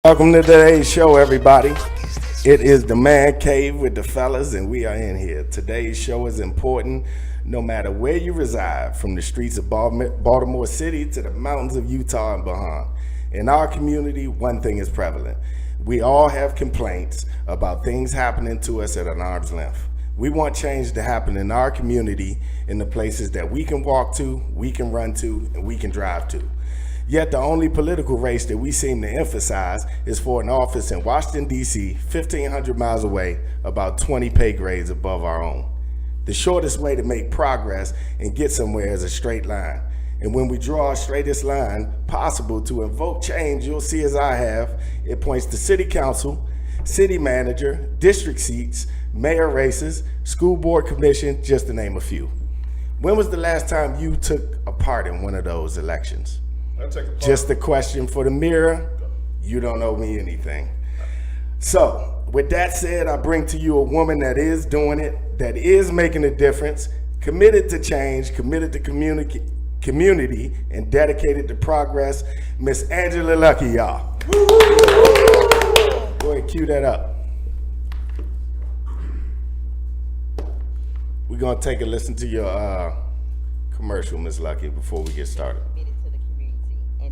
Welcome to today's show, everybody. It is the Man Cave with the fellas, and we are in here. Today's show is important no matter where you reside, from the streets of Baltimore City to the mountains of Utah and beyond. In our community, one thing is prevalent. We all have complaints about things happening to us at an arm's length. We want change to happen in our community, in the places that we can walk to, we can run to, and we can drive to. Yet the only political race that we seem to emphasize is for an office in Washington, D.C., 1,500 miles away, about 20 pay grades above our own. The shortest way to make progress and get somewhere is a straight line. And when we draw a straightest line possible to invoke change, you'll see, as I have, it points to city council, city manager, district seats, mayor races, school board commission, just to name a few. When was the last time you took a part in one of those elections? Just a question for the mirror. You don't owe me anything. So, with that said, I bring to you a woman that is doing it, that is making a difference, committed to change, committed to community, and dedicated to progress, Miss Angela Luckey, y'all. Go ahead, cue that up. We're gonna take a listen to your commercial, Miss Luckey, before we get started.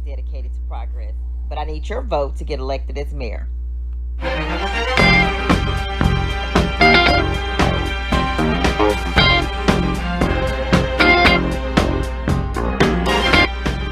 Dedicated to progress, but I need your vote to get elected as mayor.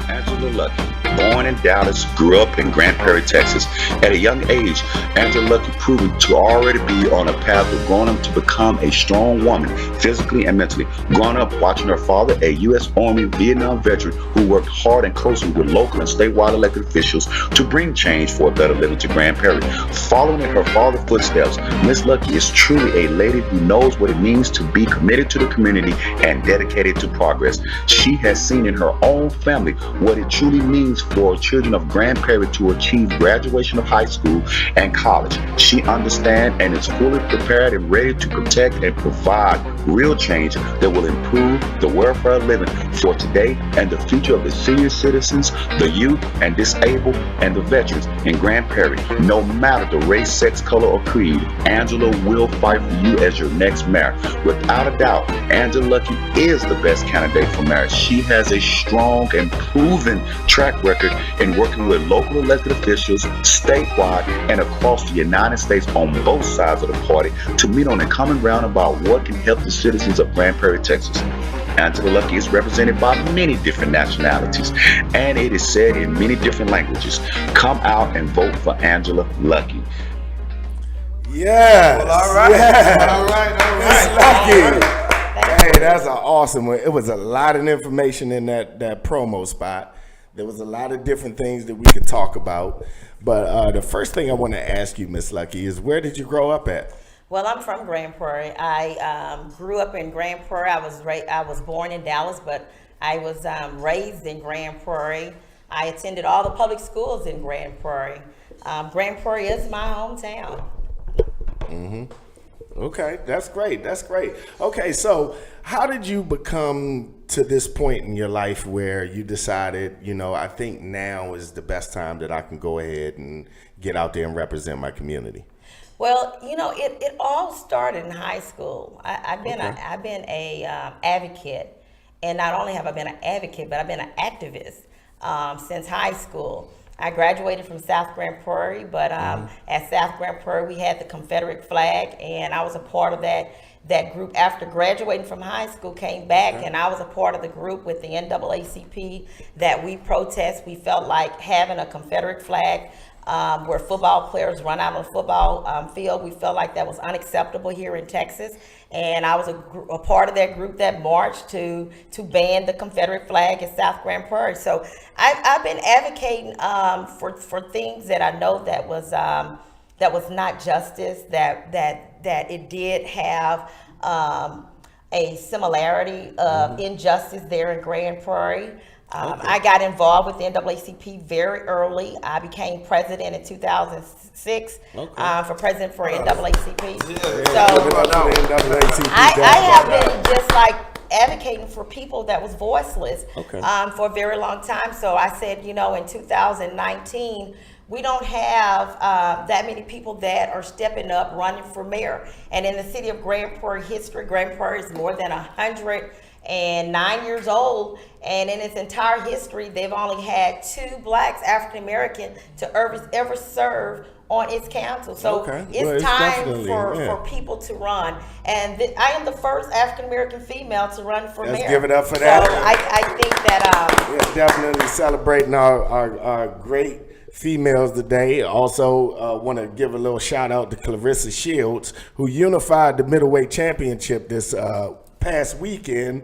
Angela Luckey, born in Dallas, grew up in Grand Prairie, Texas. At a young age, Angela Luckey proved to already be on a path of growing up to become a strong woman, physically and mentally. Growing up watching her father, a U.S. Army Vietnam veteran who worked hard and closely with local and statewide elected officials to bring change for a better living to Grand Prairie. Following in her father's footsteps, Miss Luckey is truly a lady who knows what it means to be committed to the community and dedicated to progress. She has seen in her own family what it truly means for children of Grand Prairie to achieve graduation of high school and college. She understands and is fully prepared and ready to protect and provide real change that will improve the welfare of living for today and the future of the senior citizens, the youth and disabled, and the veterans in Grand Prairie. No matter the race, sex, color, or creed, Angela will fight for you as your next mayor. Without a doubt, Angela Luckey is the best candidate for mayor. She has a strong and proven track record in working with local elected officials, statewide, and across the United States on both sides of the party to meet on a common ground about what can help the citizens of Grand Prairie, Texas. Angela Luckey is represented by many different nationalities, and it is said in many different languages. Come out and vote for Angela Luckey. Yes. Well, all right. Yes. All right. Hey, that's an awesome one. It was a lot of information in that promo spot. There was a lot of different things that we could talk about. But the first thing I want to ask you, Miss Luckey, is where did you grow up at? Well, I'm from Grand Prairie. I grew up in Grand Prairie. I was born in Dallas, but I was raised in Grand Prairie. I attended all the public schools in Grand Prairie. Grand Prairie is my hometown. Mm-hmm. Okay, that's great. That's great. Okay, so how did you become to this point in your life where you decided, I think now is the best time that I can go ahead and get out there and represent my community? Well, it all started in high school. I've been a advocate, and not only have I been an advocate, but I've been an activist since high school. I graduated from South Grand Prairie, but at South Grand Prairie we had the Confederate flag, and I was a part of that group. After graduating from high school, came back, and I was a part of the group with the NAACP that we protest. We felt like having a Confederate flag where football players run out on the football field. We felt like that was unacceptable here in Texas. And I was a part of that group that marched to ban the Confederate flag at South Grand Prairie. So I've been advocating for things that I know that was not justice, that it did have a similarity of injustice there in Grand Prairie. I got involved with the NAACP very early. I became president in 2006 for president for NAACP. So I have been just like advocating for people that was voiceless for a very long time. So I said, you know, in 2019, we don't have that many people that are stepping up, running for mayor. And in the city of Grand Prairie history, Grand Prairie is more than 109 years old, and in its entire history, they've only had 2 blacks, African American, to ever serve on its council. So it's time for people to run. And I am the first African American female to run for mayor. Let's give it up for that. So I think that we're definitely celebrating our great females today. Also want to give a little shout out to Clarissa Shields, who unified the middleweight championship this past weekend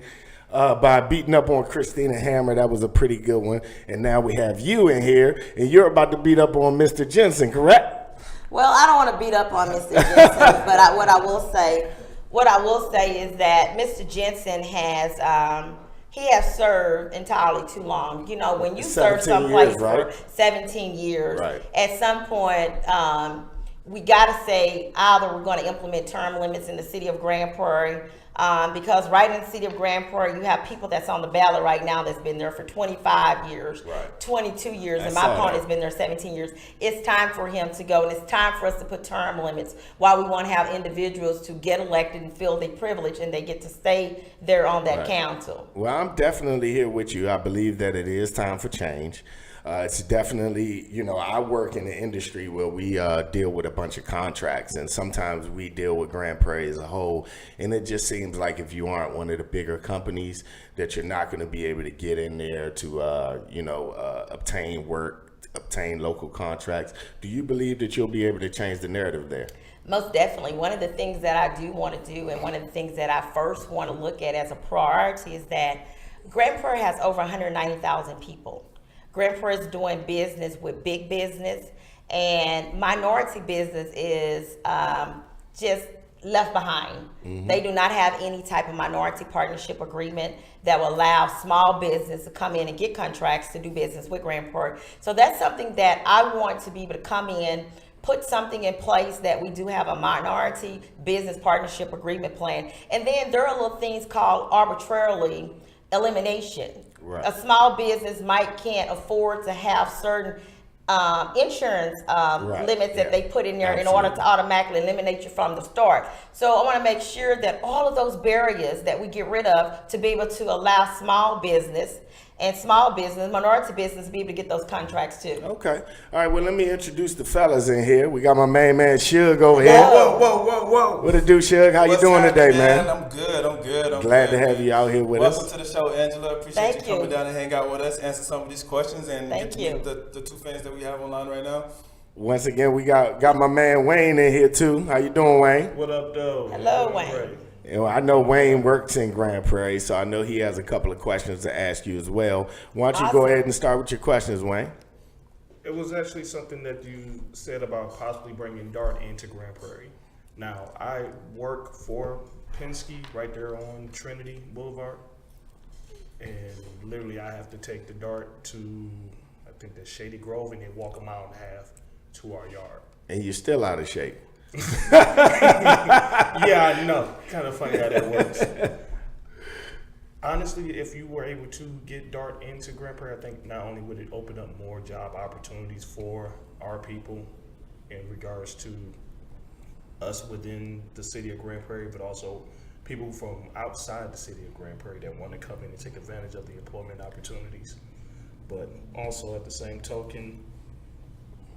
by beating up on Christina Hammer. That was a pretty good one. And now we have you in here, and you're about to beat up on Mr. Jensen, correct? Well, I don't want to beat up on Mr. Jensen, but what I will say is that Mr. Jensen has he has served entirely too long. You know, when you serve someplace for 17 years, at some point, we got to say either we're going to implement term limits in the city of Grand Prairie, because right in the city of Grand Prairie, you have people that's on the ballot right now that's been there for 25 years, 22 years, and my opponent's been there 17 years. It's time for him to go, and it's time for us to put term limits while we want to have individuals to get elected and feel their privilege, and they get to stay there on that council. Well, I'm definitely here with you. I believe that it is time for change. It's definitely, you know, I work in the industry where we deal with a bunch of contracts, and sometimes we deal with Grand Prairie as a whole, and it just seems like if you aren't one of the bigger companies that you're not going to be able to get in there to, obtain work, obtain local contracts. Do you believe that you'll be able to change the narrative there? Most definitely. One of the things that I do want to do, and one of the things that I first want to look at as a priority, is that Grand Prairie has over 190,000 people. Grand Prairie is doing business with big business, and minority business is just left behind. They do not have any type of minority partnership agreement that will allow small business to come in and get contracts to do business with Grand Prairie. So that's something that I want to be able to come in, put something in place that we do have a minority business partnership agreement plan. And then there are little things called arbitrarily elimination. A small business can't afford to have certain insurance limits that they put in there in order to automatically eliminate you from the start. So I want to make sure that all of those barriers that we get rid of to be able to allow small business and minority business be able to get those contracts too. Okay. All right, well, let me introduce the fellas in here. We got my main man, Shug, over here. Whoa. What it do, Shug? How you doing today, man? I'm good. I'm glad to have you out here with us. Welcome to the show, Angela. Appreciate you coming down and hang out with us, answer some of these questions, and get to meet the 2 fans that we have online right now. Once again, we got my man Wayne in here too. How you doing, Wayne? What up, though? Hello, Wayne. You know, I know Wayne works in Grand Prairie, so I know he has a couple of questions to ask you as well. Why don't you go ahead and start with your questions, Wayne? It was actually something that you said about possibly bringing DART into Grand Prairie. Now, I work for Penske right there on Trinity Boulevard, and literally I have to take the DART to, I think, the Shady Grove, and then walk a mile and a half to our yard. And you're still out of shape. Yeah, I know. Kind of funny how that works. Honestly, if you were able to get DART into Grand Prairie, I think not only would it open up more job opportunities for our people in regards to us within the city of Grand Prairie, but also people from outside the city of Grand Prairie that want to come in and take advantage of the employment opportunities. But also at the same token,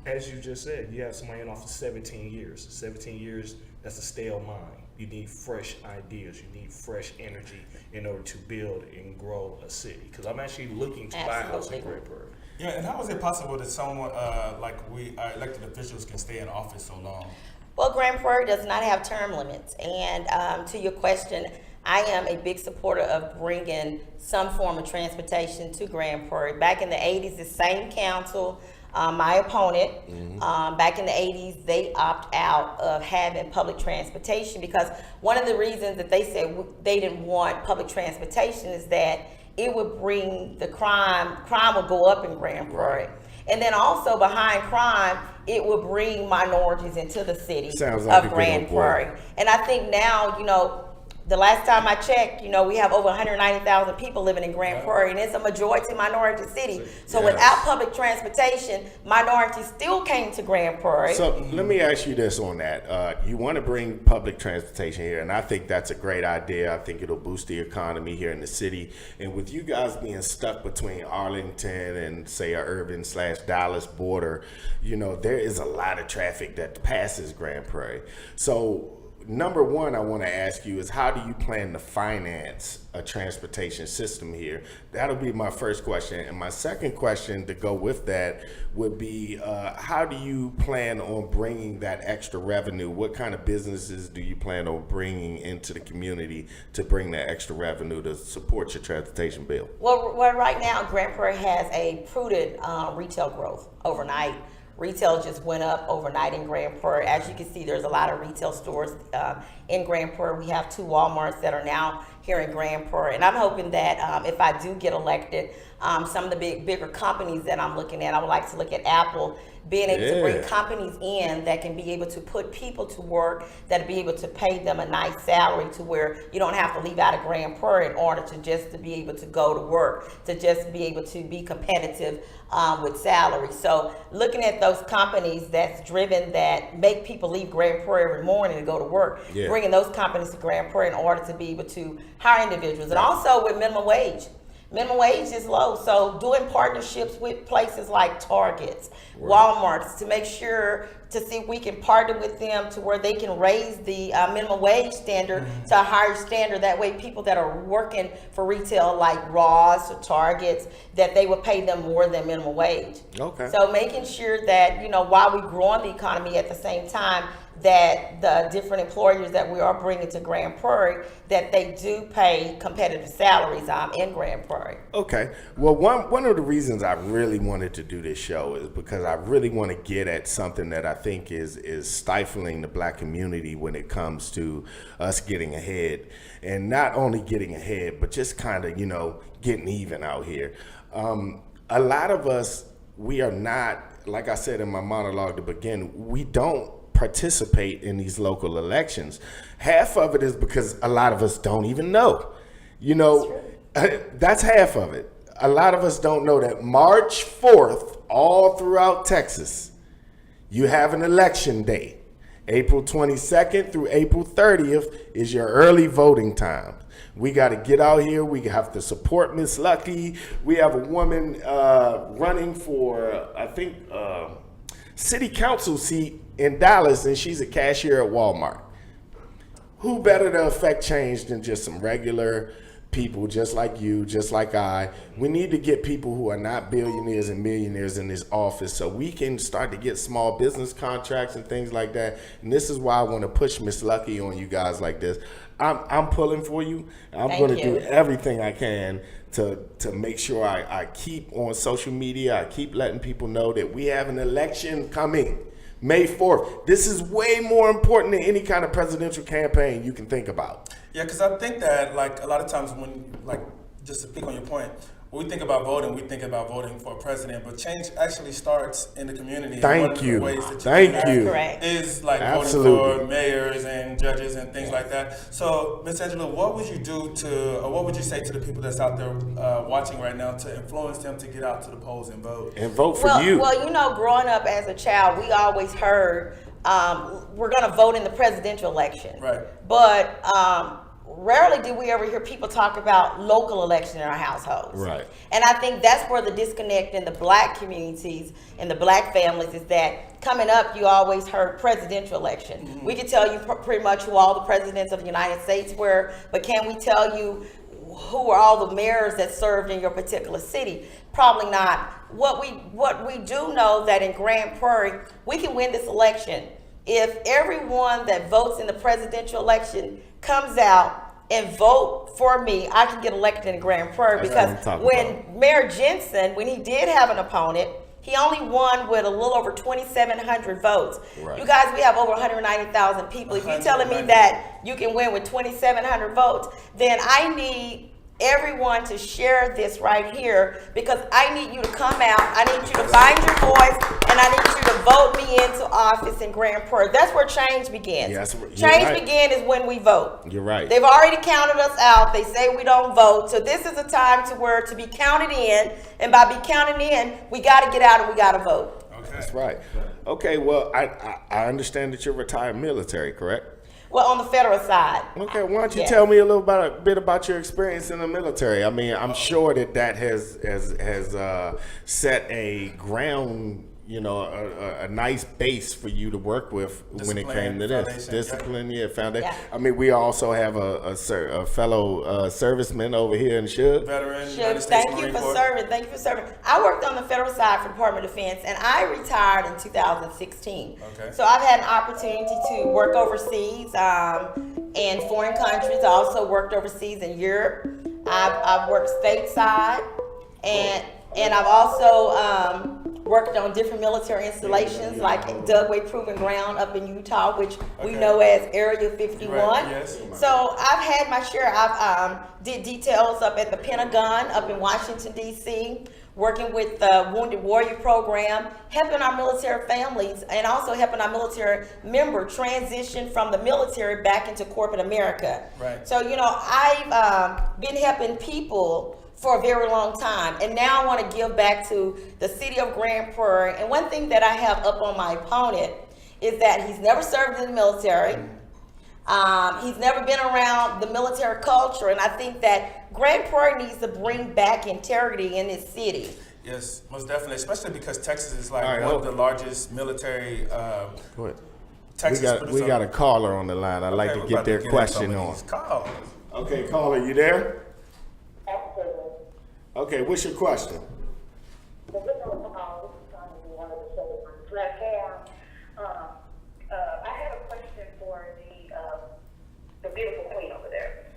as you just said, you have somebody in office 17 years. 17 years, that's a stale mind. You need fresh ideas. You need fresh energy in order to build and grow a city. Because I'm actually looking to buy a house in Grand Prairie. Yeah, and how is it possible that someone like we, our elected officials, can stay in office so long? Well, Grand Prairie does not have term limits. And to your question, I am a big supporter of bringing some form of transportation to Grand Prairie. Back in the 80s, the same council, my opponent, back in the 80s, they opt out of having public transportation because one of the reasons that they said they didn't want public transportation is that it would bring the crime would go up in Grand Prairie. And then also behind crime, it would bring minorities into the city of Grand Prairie. And I think now, you know, the last time I checked, we have over 190,000 people living in Grand Prairie, and it's a majority minority city. So without public transportation, minorities still came to Grand Prairie. So let me ask you this on that. You want to bring public transportation here, and I think that's a great idea. I think it'll boost the economy here in the city. And with you guys being stuck between Arlington and, say, a urban/Dallas border, there is a lot of traffic that passes Grand Prairie. So number one, I want to ask you is, how do you plan to finance a transportation system here? That'll be my first question. And my second question to go with that would be, how do you plan on bringing that extra revenue? What kind of businesses do you plan on bringing into the community to bring that extra revenue to support your transportation bill? Well, right now, Grand Prairie has a prudent retail growth overnight. Retail just went up overnight in Grand Prairie. As you can see, there's a lot of retail stores in Grand Prairie. We have 2 Walmarts that are now here in Grand Prairie. And I'm hoping that if I do get elected, some of the bigger companies that I'm looking at, I would like to look at Apple, being able to bring companies in that can be able to put people to work, that be able to pay them a nice salary to where you don't have to leave out of Grand Prairie in order to be able to go to work, to just be able to be competitive with salary. So looking at those companies that's driven, that make people leave Grand Prairie every morning to go to work, bringing those companies to Grand Prairie in order to be able to hire individuals. And also with minimum wage. Minimum wage is low, so doing partnerships with places like Targets, Walmarts, to make sure to see if we can partner with them to where they can raise the minimum wage standard to a higher standard. That way people that are working for retail like Ross or Targets, that they would pay them more than minimum wage. Okay. So making sure that, while we're growing the economy at the same time, that the different employers that we are bringing to Grand Prairie, that they do pay competitive salaries in Grand Prairie. Okay. Well, one of the reasons I really wanted to do this show is because I really want to get at something that I think is stifling the Black community when it comes to us getting ahead. And not only getting ahead, but just kind of, getting even out here. A lot of us, we are not, like I said in my monologue to begin, we don't participate in these local elections. Half of it is because a lot of us don't even know. That's half of it. A lot of us don't know that March 4th, all throughout Texas, you have an election day. April 22nd through April 30th is your early voting time. We got to get out here. We have to support Miss Luckey. We have a woman running for, I think, city council seat in Dallas, and she's a cashier at Walmart. Who better to affect change than just some regular people just like you, just like I? We need to get people who are not billionaires and millionaires in this office so we can start to get small business contracts and things like that. And this is why I want to push Miss Luckey on you guys like this. I'm pulling for you. I'm going to do everything I can to make sure I keep on social media. I keep letting people know that we have an election coming May 4th. This is way more important than any kind of presidential campaign you can think about. Yeah, because I think that, a lot of times when, just to pick on your point, when we think about voting, we think about voting for a president, but change actually starts in the community. Thank you. One of the ways that Thank you. Is voting for mayors and judges and things like that. So, Ms. Angela, what would you do what would you say to the people that's out there watching right now to influence them to get out to the polls and vote? And vote for you. Well, growing up as a child, we always heard we're going to vote in the presidential election. Right. But rarely do we ever hear people talk about local election in our households. Right. And I think that's where the disconnect in the Black communities and the Black families is that coming up, you always heard presidential election. Mm-hmm. We can tell you pretty much who all the presidents of the United States were, but can we tell you who are all the mayors that served in your particular city? Probably not. What we do know that in Grand Prairie, we can win this election if everyone that votes in the presidential election comes out and vote for me. I can get elected in Grand Prairie. Because when Mayor Jensen, when he did have an opponent, he only won with a little over 2,700 votes. Right. You guys, we have over 190,000 people. If you're telling me that you can win with 2,700 votes, then I need everyone to share this right here, because I need you to come out. I need you to find your voice, and I need you to vote me into office. office in Grand Prairie. That's where change begins. Yes, you're change right. begins is when we vote. You're right. They've already counted us out. They say we don't vote. So this is a time to be counted in. And by be counted in, we got to get out and we got to vote. Okay. That's right. Okay, well, I understand that you're retired military, correct? Well, on the federal side. Okay, why don't you Yes. tell me a bit about your experience in the military? I mean, I'm sure that has set a ground, a nice base for you to work with when it came to this. Foundation, Discipline, foundation. Yeah. I mean, we also have a fellow serviceman over here in Shug. Veteran, Sure. United States Thank you Marine for Corps. serving. Thank you for serving. I worked on the federal side for Department of Defense, and I retired in 2016. Okay. So I've had an opportunity to work overseas in foreign countries. I also worked overseas in Europe. I've worked stateside, and I've also worked on different military installations like Dougway Proving Ground up in Utah, which we Okay. know as Area 51. Right, yes. So I've had my share. I've did details up at the Pentagon, up in Washington, D.C., working with the Wounded Warrior Program, helping our military families and also helping our military member transition from the military back into corporate America. Right. So, I've been helping people for a very long time, and now I want to give back to the city of Grand Prairie. And one thing that I have up on my opponent is that he's never served in the military. He's never been around the military culture, and I think that Grand Prairie needs to bring back integrity in this city. Yes, most definitely, especially because Texas is like All right, one of hold- the largest military. Go ahead. Texas We got a caller on the line. I'd like Okay, to we're get about their into question some of on. these calls. Okay, caller, you there? Okay, what's your question? The video call is trying to be one of the shows on the platform. I had a question for the beautiful queen over there.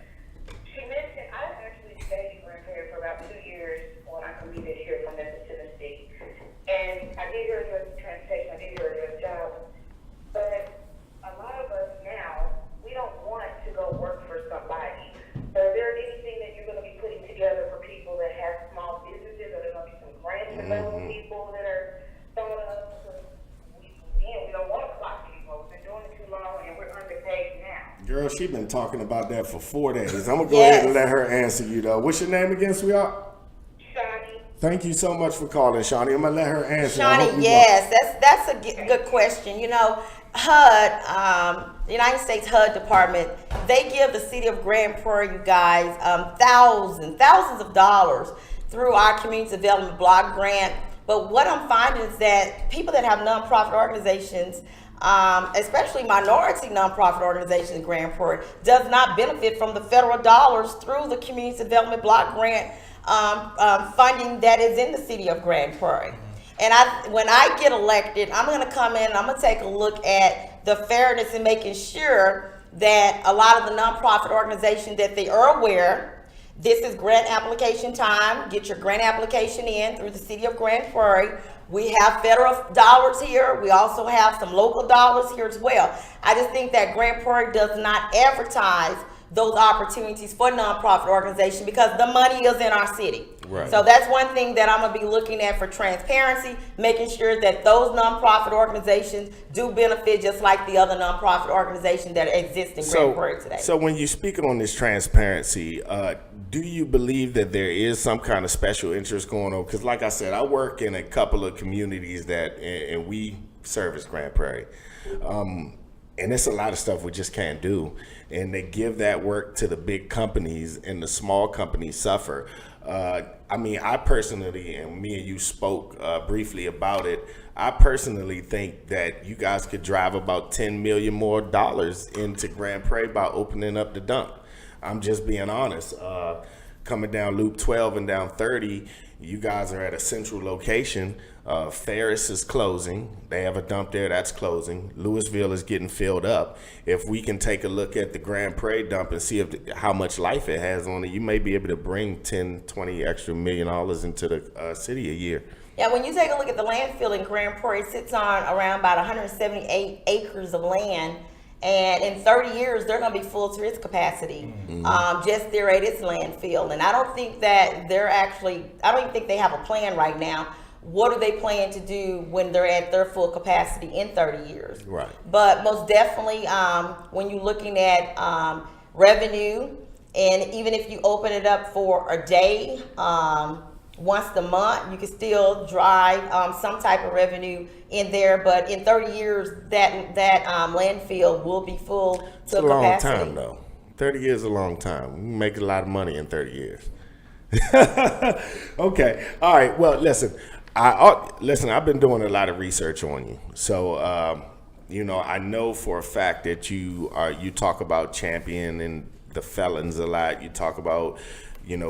She mentioned I actually stayed in Grand Prairie for about 2 years when I commuted here from Memphis, Tennessee, and I did hear your transportation, I did hear your job, but a lot of us now we don't want to go work for somebody. Is there anything that you're going to be putting together for people that have small businesses, or there's going to be some grants for those people that are thought of? Because we don't want to clock anymore. We've been doing it too long, and we're underpaid now. Girl, she been talking about that for 4 days. I'm gonna go ahead and Yes. let her answer you though. What's your name again, sweetheart? Shawnee, Thank you so much for calling, Shawnee. I'm gonna let her answer. I hope Shawnee, you yes, that's a good question. HUD, the United States HUD Department, they give the city of Grand Prairie, you guys, thousands of dollars through our community development block grant. But what I'm finding is that people that have nonprofit organizations, especially minority nonprofit organizations in Grand Prairie, does not benefit from the federal dollars through the community development block grant funding that is in the city of Grand Prairie. And when I get elected, I'm going to come in and I'm going to take a look at the fairness and making sure that a lot of the nonprofit organizations, that they are aware. This is grant application time. Get your grant application in through the city of Grand Prairie. We have federal dollars here. We also have some local dollars here as well. I just think that Grand Prairie does not advertise those opportunities for nonprofit organizations because the money is in our city. Right. So that's one thing that I'm gonna be looking at for transparency, making sure that those nonprofit organizations do benefit just like the other nonprofit organizations that exist in Grand Prairie today. So when you speak on this transparency, do you believe that there is some kind of special interest going on? Because like I said, I work in a couple of communities and we service Grand Prairie. And it's a lot of stuff we just can't do. And they give that work to the big companies and the small companies suffer. I personally, and me and you spoke briefly about it, I personally think that you guys could drive about $10 million more into Grand Prairie by opening up the dump. I'm just being honest. Coming down Loop 12 and down 30, you guys are at a central location. Ferris is closing. They have a dump there that's closing. Louisville is getting filled up. If we can take a look at the Grand Prairie dump and see how much life it has on it, you may be able to bring 10, 20 extra $1 million into the city a year. Yeah, when you take a look at the landfill in Grand Prairie, it sits on around about 178 acres of land. And in 30 years, they're going to be full to its capacity, just there at its landfill. And I don't think that I don't even think they have a plan right now what do they plan to do when they're at their full capacity in 30 years? Right. But most definitely, when you're looking at revenue, and even if you open it up for a day, once a month, you can still drive some type of revenue in there. But in 30 years, that landfill will be full to It's a long capacity. time, though. 30 years is a long time. We can make a lot of money in 30 years. Okay. All right. Well, listen. I've been doing a lot of research on you. So, I know for a fact that you talk about championing the felons a lot. You talk about,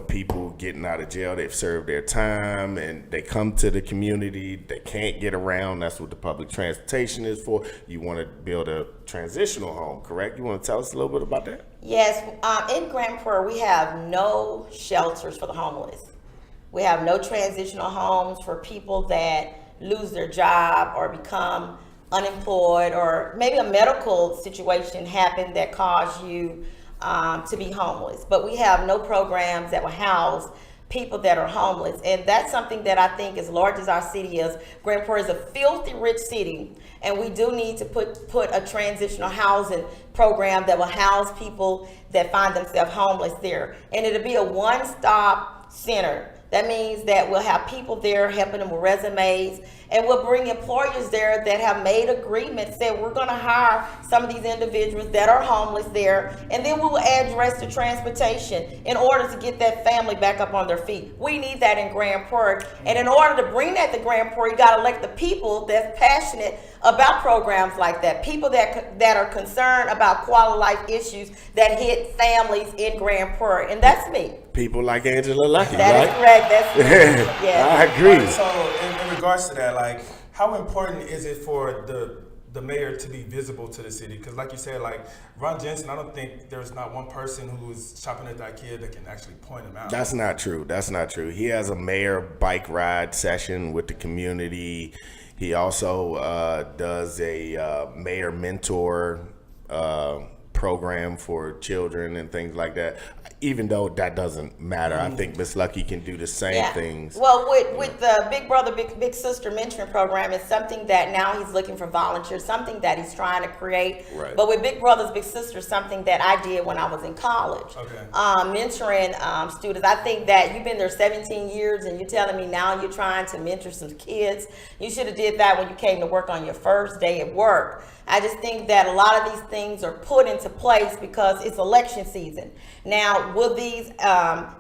people getting out of jail, they've served their time, and they come to the community, they can't get around. That's what the public transportation is for. You want to build a transitional home, correct? You want to tell us a little bit about that? Yes, in Grand Prairie, we have no shelters for the homeless. We have no transitional homes for people that lose their job or become unemployed, or maybe a medical situation happened that caused you to be homeless. But we have no programs that will house people that are homeless. And that's something that I think, as large as our city is, Grand Prairie is a filthy rich city. And we do need to put a transitional housing program that will house people that find themselves homeless there. And it'll be a one-stop center. That means that we'll have people there helping them with resumes, and we'll bring employers there that have made agreements that we're going to hire some of these individuals that are homeless there, and then we will address the transportation in order to get that family back up on their feet. We need that in Grand Prairie, and in order to bring that to Grand Prairie, you got to elect the people that's passionate about programs like that, people that are concerned about quality life issues that hit families in Grand Prairie, and that's me. People like Angela Luckey, That right? is correct. That's me. Yes. I agree. So in regards to that, like, how important is it for the mayor to be visible to the city? Because like you said, like Ron Jensen, I don't think there's not one person who's shopping at that kid that can actually point him out. That's not true. That's not true. He has a mayor bike ride session with the community. He also does a mayor mentor program for children and things like that. Even though that doesn't matter, I think Miss Luckey can do the same things. Well, with the Big Brother, Big Sister mentoring program, it's something that now he's looking for volunteers, something that he's trying to create. Right. But with Big Brothers, Big Sisters, something that I did when I was in college. Okay. Mentoring students. I think that you've been there 17 years and you're telling me now you're trying to mentor some kids. You should have did that when you came to work on your first day at work. I just think that a lot of these things are put into place because it's election season. Now, will these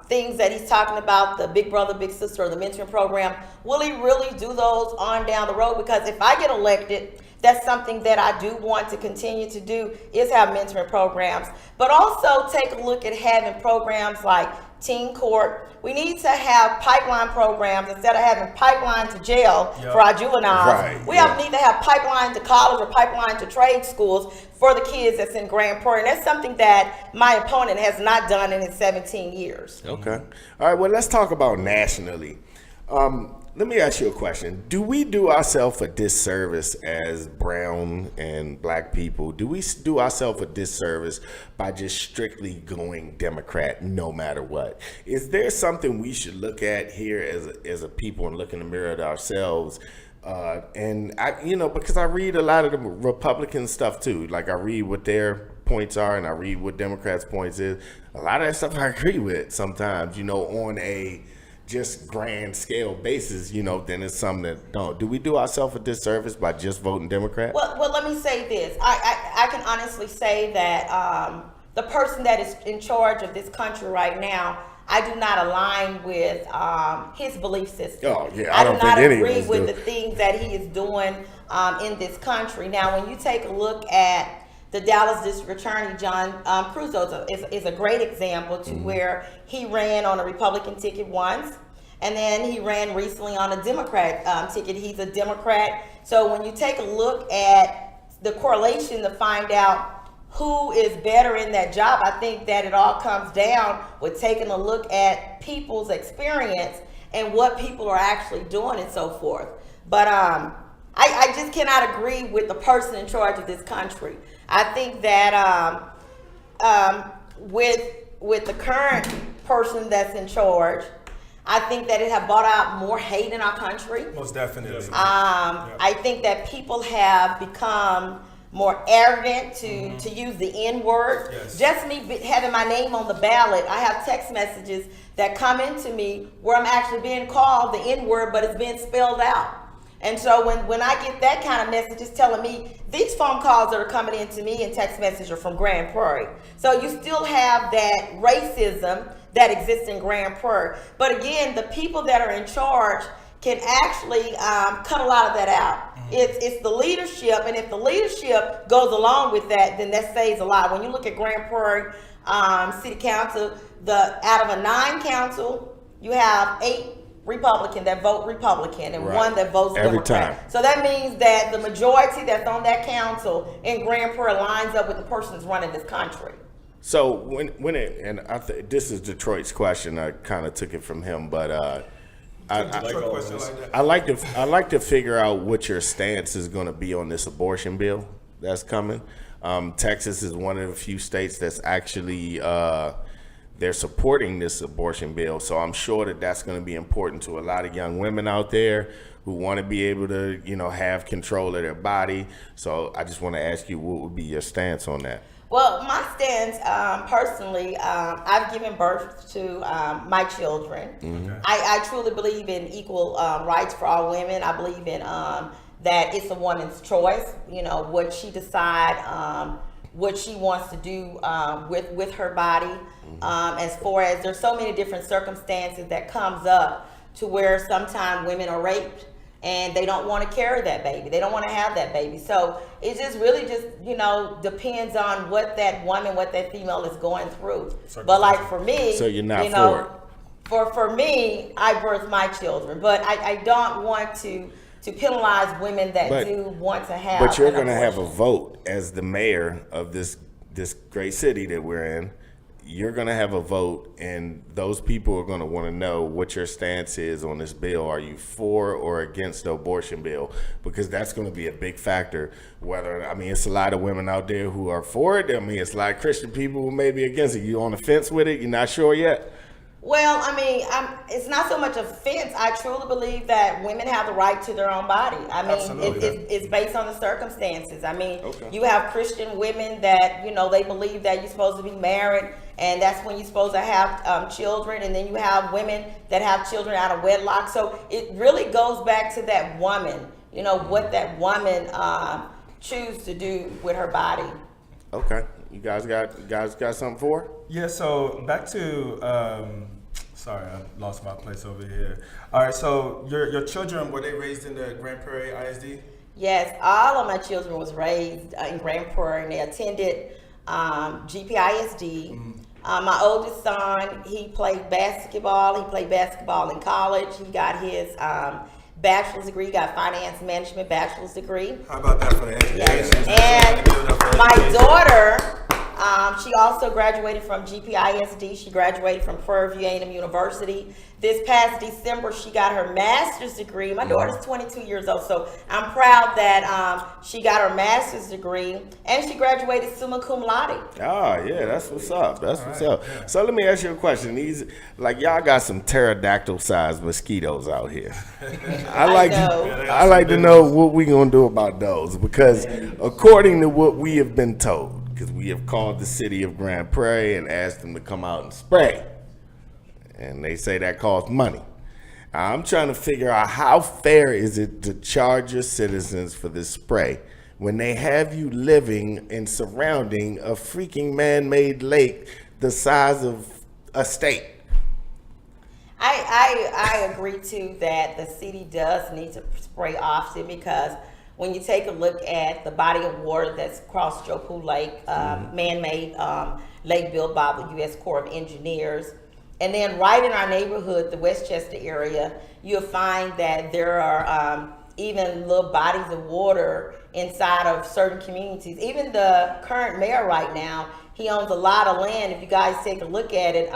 things that he's talking about, the Big Brother, Big Sister, or the mentoring program, will he really do those on down the road? Because if I get elected, that's something that I do want to continue to do, is have mentoring programs. But also take a look at having programs like teen court. We need to have pipeline programs instead of having pipeline to jail for our juveniles. Right, Need to have pipeline to college or pipeline to trade schools for the kids that's in Grand Prairie. And that's something that my opponent has not done in his 17 years. Okay. All right. Well, let's talk about nationally. Let me ask you a question. Do we do ourselves a disservice as brown and black people? Do we do ourselves a disservice by just strictly going Democrat no matter what? Is there something we should look at here as a people and look in the mirror at ourselves? And I, because I read a lot of the Republican stuff too. Like I read what their points are and I read what Democrats' points is. A lot of that stuff I agree with sometimes, on a just grand scale basis, then it's something that don't. Do we do ourselves a disservice by just voting Democrat? Well, let me say this. I can honestly say that the person that is in charge of this country right now, I do not align with his belief system. Oh, yeah, I don't think any of us do not agree with do. the things that he is doing in this country. Now, when you take a look at the Dallas District Attorney, John Crusoe, is a great example to where he ran on a Republican ticket once, and then he ran recently on a Democrat ticket. He's a Democrat. So when you take a look at the correlation to find out who is better in that job, I think that it all comes down with taking a look at people's experience and what people are actually doing and so forth. But I just cannot agree with the person in charge of this country. I think that with the current person that's in charge, I think that it has brought out more hate in our country. Most definitely. I think that people have become more arrogant to use the N-word. Yes. Just me having my name on the ballot, I have text messages that come into me where I'm actually being called the N-word, but it's being spelled out. And so when I get that kind of messages telling me, these phone calls that are coming into me and text messages are from Grand Prairie. So you still have that racism that exists in Grand Prairie. But again, the people that are in charge can actually cut a lot of that out. It's the leadership, and if the leadership goes along with that, then that saves a lot. When you look at Grand Prairie City Council, out of a 9 council, you have 8 Republican that vote Republican and Right. 1 that votes Every Democrat. time. So that means that the majority that's on that council in Grand Prairie lines up with the person that's running this country. So when it, and this is Detroit's question. I kind of took it from him, but Detroit question like that. I like to figure out what your stance is going to be on this abortion bill that's coming. Texas is one of the few states that's actually they're supporting this abortion bill, so I'm sure that that's going to be important to a lot of young women out there who want to be able to, have control of their body. So I just want to ask you, what would be your stance on that? Well, my stance, personally, I've given birth to my children. I truly believe in equal rights for all women. I believe in that it's a woman's choice, what she decide, what she wants to do with her body. As far as there's so many different circumstances that comes up to where sometimes women are raped and they don't want to carry that baby. They don't want to have that baby. So it just really depends on what that woman, what that female is going through. But like for me, So you're not for it? For me, I birthed my children, but I don't want to penalize women that do want to have. But you're an going to have a abortion. vote as the mayor of this great city that we're in. You're going to have a vote, and those people are going to want to know what your stance is on this bill. Are you for or against the abortion bill? Because that's going to be a big factor. It's a lot of women out there who are for it. It's a lot of Christian people who may be against it. You on the fence with it? You're not sure yet? Well, it's not so much offense. I truly believe that women have the right to their own body. It's based on the circumstances. Okay. You have Christian women that, they believe that you're supposed to be married, and that's when you're supposed to have children. And then you have women that have children out of wedlock. So it really goes back to that woman, what that woman choose to do with her body. Okay. You guys got something for her? Yeah, so back to, sorry, I lost my place over here. All right, so your children, were they raised in the Grand Prairie ISD? Yes, all of my children was raised in Grand Prairie, and they attended GPISD. My oldest son, he played basketball. He played basketball in college. He got his bachelor's degree, got finance management bachelor's degree. How about that for the education? And my daughter, she also graduated from GPISD. She graduated from Prairie View A&M University. This past December, she got her master's degree. My daughter's 22 years old, so I'm proud that she got her master's degree, and she graduated summa cum laude. Oh, yeah, that's what's up. That's what's up. Yeah. So let me ask you a question. Y'all got some pterodactyl-sized mosquitoes out here. I like to know what we gonna do about those, because according to what we have been told, because we have called the city of Grand Prairie and asked them to come out and spray, and they say that costs money. I'm trying to figure out how fair is it to charge your citizens for this spray when they have you living and surrounding a freaking man-made lake the size of a state. I agree too that the city does need to spray often, because when you take a look at the body of water that's across Joe Lake, man-made lake built by the U.S. Corps of Engineers, and then right in our neighborhood, the Westchester area, you'll find that there are even little bodies of water inside of certain communities. Even the current mayor right now, he owns a lot of land. If you guys take a look at it,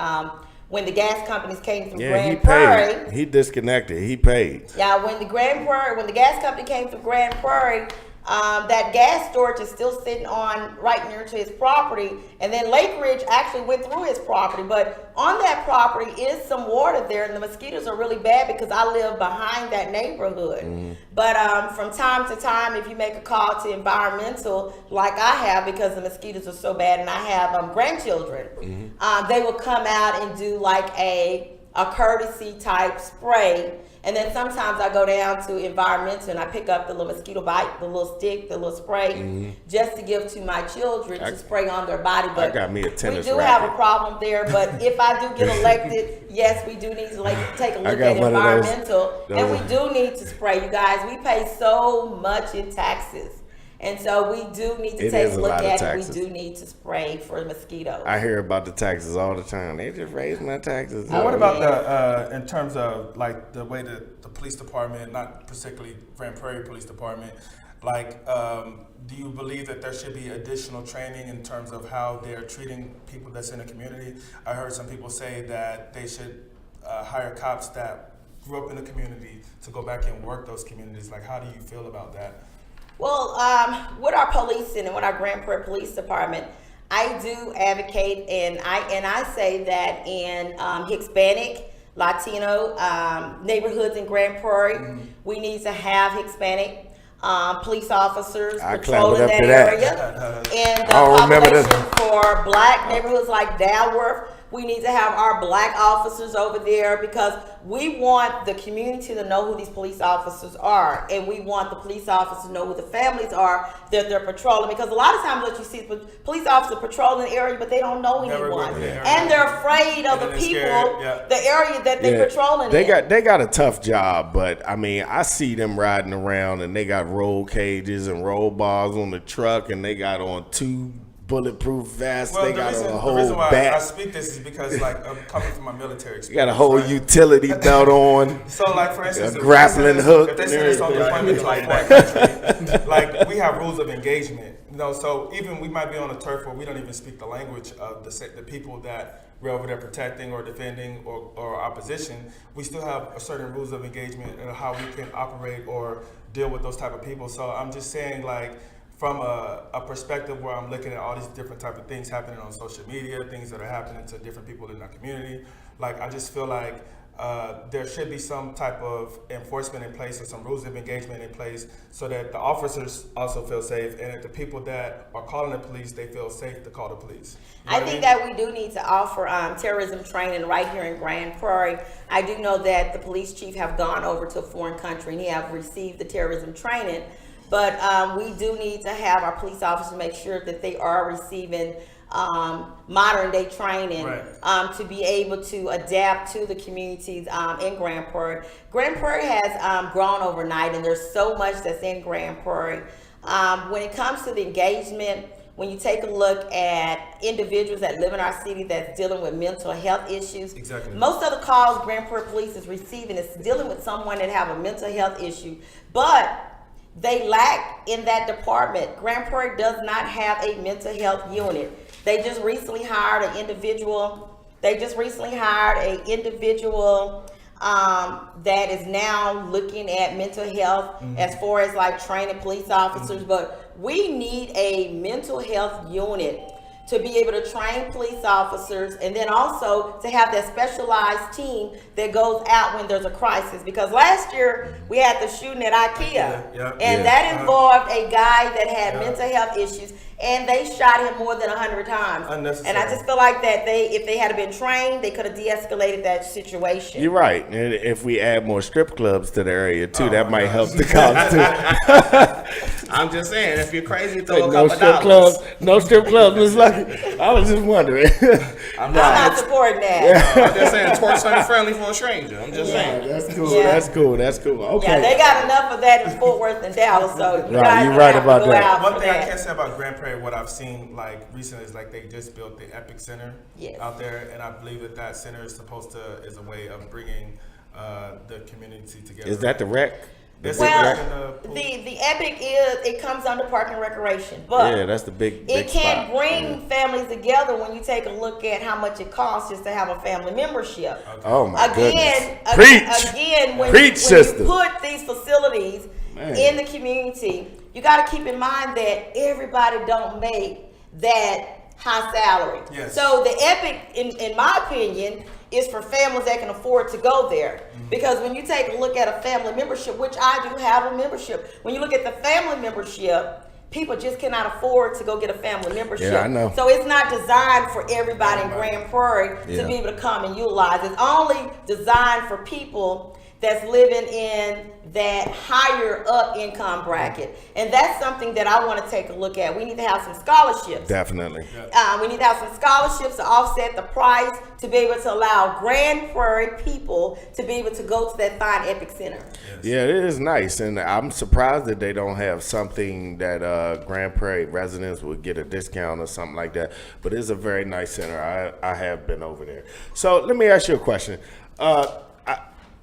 when the gas companies came through Grand Prairie, he disconnected. He paid. Yeah, when the gas company came through Grand Prairie, that gas storage is still sitting on right near to his property. And then Lake Ridge actually went through his property. But on that property is some water there, and the mosquitoes are really bad because I live behind that neighborhood. But from time to time, if you make a call to environmental, like I have, because the mosquitoes are so bad, and I have grandchildren, they will come out and do like a courtesy type spray. And then sometimes I go down to environmental and I pick up the little mosquito bite, the little stick, the little spray, just to give to my children to spray on their body. But I got me a tennis we do racket. have a problem there. But if I do get elected, yes, we do need to take a look at environmental. And we do need to spray, you guys. We pay so much in taxes. And so we do need to take a look at it. We do need to spray for mosquitoes. I hear about the taxes all the time. They just raised my taxes. Well, what about in terms of like the way that the police department, not particularly Grand Prairie Police Department, like do you believe that there should be additional training in terms of how they're treating people that's in the community? I heard some people say that they should hire cops that grew up in the community to go back and work those communities. Like, how do you feel about that? Well, with our policing and with our Grand Prairie Police Department, I do advocate, and I say that in Hispanic, Latino neighborhoods in Grand Prairie, we need to have Hispanic police officers patrolling that area. And the population for Black neighborhoods like Downwith, we need to have our Black officers over there, because we want the community to know who these police officers are, and we want the police officers to know who the families are that they're patrolling. Because a lot of times what you see is police officers patrolling the area, but they don't know anyone, and they're afraid of the people, the area that they're patrolling. They got a tough job, but I mean, I see them riding around, and they got roll cages and roll bars on the truck, and they got on 2 bulletproof vests. Well, they got a whole the reason why bat. I speak this is because, like, I'm coming from my military experience. You got a whole utility belt on. So, like, for instance, a grappling hook. If they send us on deployment to a foreign country, like, we have rules of engagement. You know, so even we might be on a turf where we don't even speak the language of the people that we're over there protecting or defending or opposition, we still have a certain rules of engagement and how we can operate or deal with those type of people. So I'm just saying, like, from a perspective where I'm looking at all these different type of things happening on social media, things that are happening to different people in our community, like, I just feel like there should be some type of enforcement in place or some rules of engagement in place so that the officers also feel safe, and that the people that are calling the police, they feel safe to call the police. You know I think that we do need to offer terrorism training right here in Grand Prairie. I do know that the police chief have gone over to a foreign country and he have received the terrorism training. But we do need to have our police officers make sure that they are receiving modern day training to be able to adapt to the communities in Grand Prairie. Grand Prairie has grown overnight, and there's so much that's in Grand Prairie. When it comes to the engagement, when you take a look at individuals that live in our city that's dealing with mental health issues, most of the calls Grand Prairie Police is receiving is dealing with someone that have a mental health issue, but they lack in that department. Grand Prairie does not have a mental health unit. They just recently hired an individual. That is now looking at mental health as far as like training police officers. But we need a mental health unit to be able to train police officers, and then also to have that specialized team that goes out when there's a crisis. Because last year we had the shooting at IKEA, and that involved a guy that had mental health issues, and they shot him more than 100 times. And I just feel like that if they had been trained, they could have de-escalated that situation. You're right. And if we add more strip clubs to the area too, that might help the cause too. I'm just saying, if you're crazy, throw a couple dollars. No strip clubs, Ms. Lucky. I was just wondering. I'm not supporting that. I'm just saying, twerk something friendly for a stranger. I'm just saying. That's cool. That's cool. Okay. Yeah, they got enough of that in Fort Worth and Dallas, so you're right about that. One thing I can say about Grand Prairie, what I've seen like recently is like they just built the Epic Center out there, and I believe that center is is a way of bringing the community together. Is that the rec? Well, the Epic it comes under Park and Recreation, but that's the big it can't spot. bring families together when you take a look at how much it costs just to have a family membership. Oh my goodness! Again, when you put these facilities in the community, you got to keep in mind that everybody don't make that high salary. Yes. So the Epic, in my opinion, is for families that can afford to go there. Because when you take a look at a family membership, which I do have a membership, when you look at the family membership, people just cannot afford to go get a family membership. Yeah, I know. So it's not designed for everybody in Grand Prairie Yeah. to be able to come and utilize. It's only designed for people that's living in that higher up income bracket. And that's something that I want to take a look at. We need to have some scholarships. Definitely. We need to have some scholarships to offset the price to be able to allow Grand Prairie people to be able to go to that fine Epic Center. Yeah, it is nice, and I'm surprised that they don't have something that Grand Prairie residents would get a discount or something like that. But it's a very nice center. I have been over there. So let me ask you a question.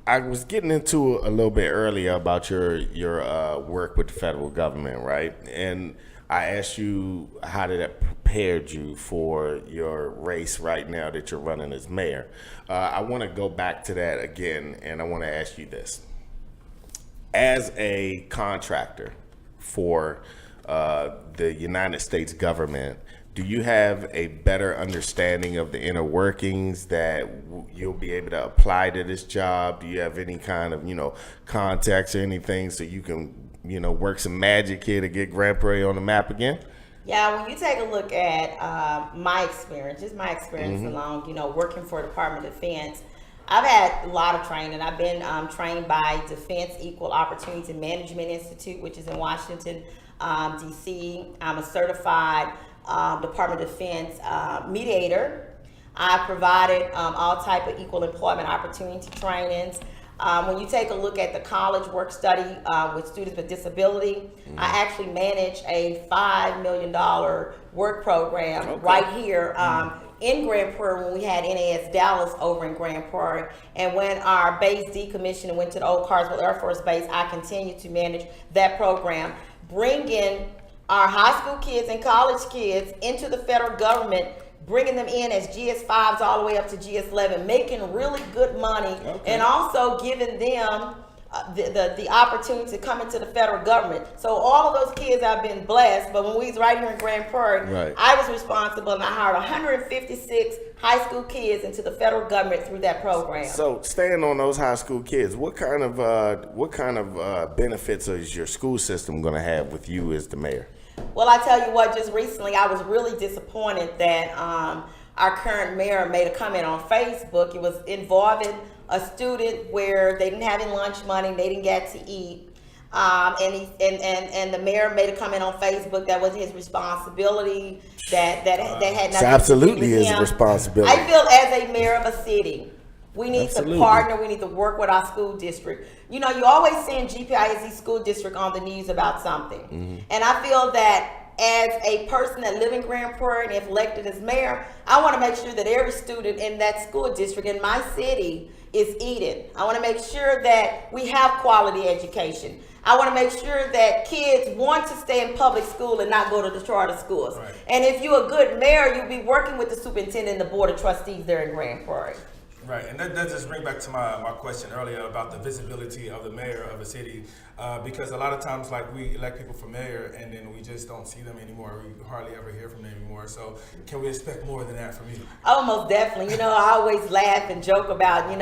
I was getting into a little bit earlier about your work with the federal government, right? And I asked you how did that prepared you for your race right now that you're running as mayor. I want to go back to that again, and I want to ask you this. As a contractor for the United States government, do you have a better understanding of the inner workings that you'll be able to apply to this job? Do you have any kind of, contacts or anything so you can, work some magic here to get Grand Prairie on the map again? Yeah, when you take a look at my experience, just my experience alone, working for Department of Defense, I've had a lot of training. I've been trained by Defense Equal Opportunity Management Institute, which is in Washington, D.C. I'm a certified Department of Defense mediator. I provided all type of equal employment opportunity trainings. When you take a look at the college work study with students with disability, I actually manage a $5 million work program right here in Grand Prairie when we had NAS Dallas over in Grand Prairie. And when our base decommissioned and went to the old Carswell Air Force Base, I continue to manage that program, bringing our high school kids and college kids into the federal government, bringing them in as GS5s all the way up to GS11, making really good money, and also giving them the opportunity to come into the federal government. So all of those kids have been blessed, but when we was right here in Grand Prairie, I was responsible, and I hired 156 high school kids into the federal government through that program. So staying on those high school kids, what kind of benefits is your school system going to have with you as the mayor? Well, I tell you what, just recently I was really disappointed that our current mayor made a comment on Facebook. It was involving a student where they didn't have any lunch money, they didn't get to eat. And the mayor made a comment on Facebook that wasn't his responsibility, that had nothing to do with absolutely him. his responsibility. I feel as a mayor of a city, we need to partner, we need to work with our school district. You always send GPISD school district on the news about something. And I feel that as a person that lives in Grand Prairie and if elected as mayor, I want to make sure that every student in that school district in my city is eating. I want to make sure that we have quality education. I want to make sure that kids want to stay in public school and not go to the charter schools. And if you're a good mayor, you'll be working with the superintendent and the board of trustees there in Grand Prairie. Right, and that just brings back to my question earlier about the visibility of the mayor of a city, because a lot of times, like, we elect people for mayor and then we just don't see them anymore. We hardly ever hear from them anymore. So can we expect more than that from you? Oh, most definitely. I always laugh and joke about, the